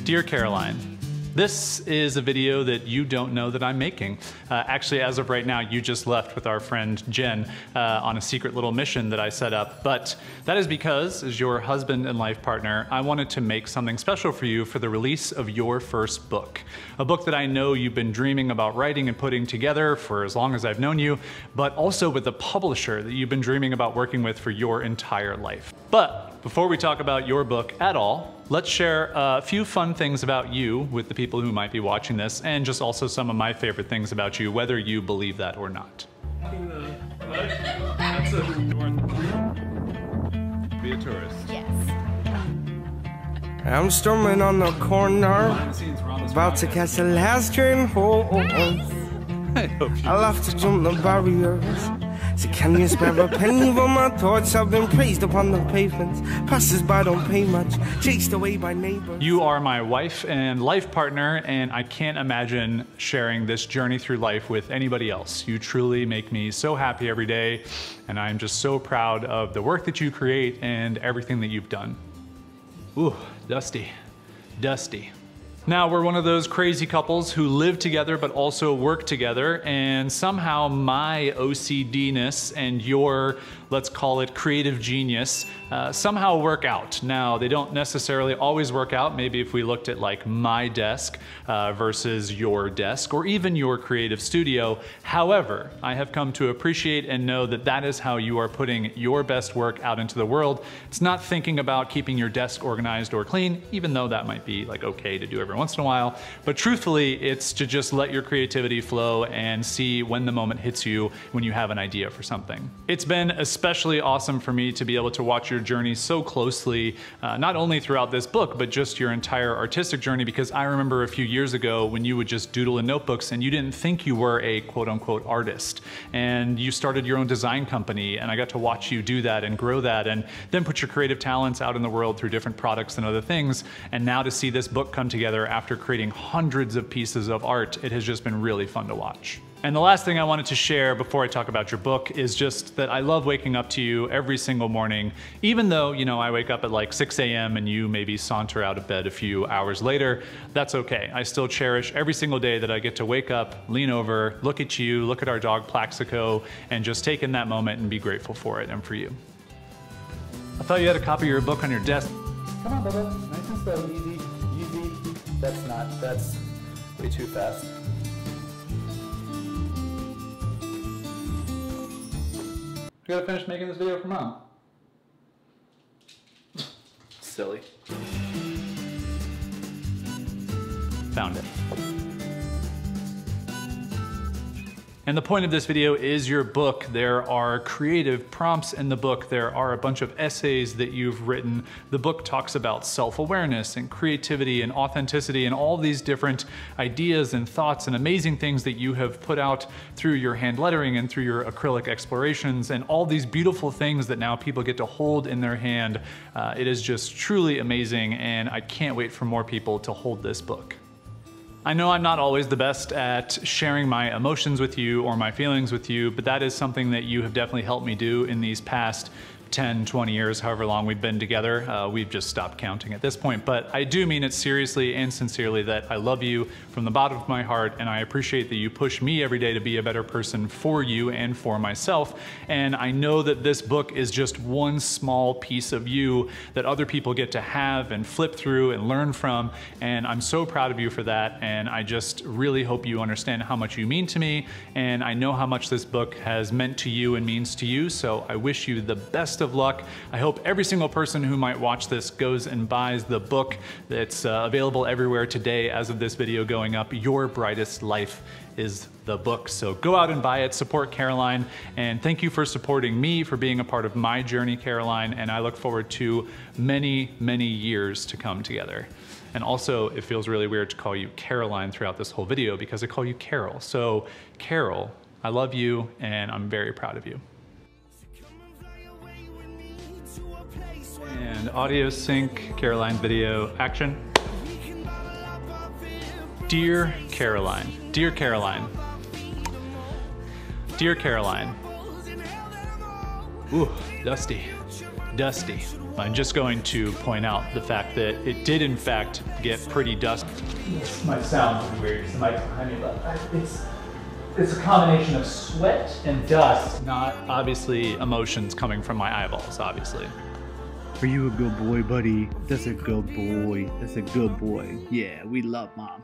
Dear Caroline, this is a video that you don't know that I'm making. Actually, as of right now, you just left with our friend Jen on a secret little mission that I set up. But that is because, as your husband and life partner, I wanted to make something special for you for the release of your first book. A book that I know you've been dreaming about writing and putting together for as long as I've known you, but also with a publisher that you've been dreaming about working with for your entire life. But before we talk about your book at all, let's share a few fun things about you with the people who might be watching this, and just also some of my favorite things about you, whether you believe that or not. Be a tourist. Yes. I'm storming on the corner, about to catch the last train home. I hope you I love to jump the barriers. So can you spare a penny for my thoughts? I've been praised upon the pavements. Passers-by don't pay much, chased away by neighbors. You are my wife and life partner, and I can't imagine sharing this journey through life with anybody else. You truly make me so happy every day, and I'm just so proud of the work that you create and everything that you've done. Ooh, dusty, dusty. Now, we're one of those crazy couples who live together but also work together, and somehow my OCD-ness and your, let's call it creative genius, somehow work out. Now, they don't necessarily always work out. Maybe if we looked at like my desk versus your desk, or even your creative studio. However, I have come to appreciate and know that that is how you are putting your best work out into the world. It's not thinking about keeping your desk organized or clean, even though that might be like okay to do every once in a while, but truthfully, it's to just let your creativity flow and see when the moment hits you when you have an idea for something. It's been especially awesome for me to be able to watch your journey so closely, not only throughout this book, but just your entire artistic journey, because I remember a few years ago when you would just doodle in notebooks and you didn't think you were a quote-unquote artist, and you started your own design company, and I got to watch you do that and grow that, and then put your creative talents out in the world through different products and other things, and now to see this book come together after creating hundreds of pieces of art, it has just been really fun to watch. And the last thing I wanted to share before I talk about your book is just that I love waking up to you every single morning, even though, you know, I wake up at like 6 a.m. and you maybe saunter out of bed a few hours later. That's okay. I still cherish every single day that I get to wake up, lean over, look at you, look at our dog Plaxico, and just take in that moment and be grateful for it and for you. I thought you had a copy of your book on your desk. Come on, Bubba. Nice and slow, easy, easy. That's way too fast. You gotta finish making this video for Mom. Silly. Found it. And the point of this video is your book. There are creative prompts in the book. There are a bunch of essays that you've written. The book talks about self-awareness and creativity and authenticity and all these different ideas and thoughts and amazing things that you have put out through your hand lettering and through your acrylic explorations, and all these beautiful things that now people get to hold in their hand. It is just truly amazing, and I can't wait for more people to hold this book. I know I'm not always the best at sharing my emotions with you or my feelings with you, but that is something that you have definitely helped me do in these past 10, 20 years, however long we've been together. We've just stopped counting at this point, but I do mean it seriously and sincerely that I love you from the bottom of my heart, and I appreciate that you push me every day to be a better person for you and for myself. And I know that this book is just one small piece of you that other people get to have and flip through and learn from, and I'm so proud of you for that, and I just really hope you understand how much you mean to me, and I know how much this book has meant to you and means to you, so I wish you the best of luck. I hope every single person who might watch this goes and buys the book. It's available everywhere today as of this video going up. Your Brightest Life is the book. So go out and buy it, support Caroline, and thank you for supporting me, for being a part of my journey, Caroline, and I look forward to many, many years to come together. And also, it feels really weird to call you Caroline throughout this whole video because I call you Carol. So Carol, I love you and I'm very proud of you. And audio sync, Caroline video, action. Dear Caroline, dear Caroline, dear Caroline. Ooh, dusty, dusty. I'm just going to point out the fact that it did in fact get pretty dusty. This might sound weird, it's the mic behind me, but it's a combination of sweat and dust, not obviously emotions coming from my eyeballs, obviously. Are you a good boy, buddy? That's a good boy. That's a good boy. Yeah, we love mom.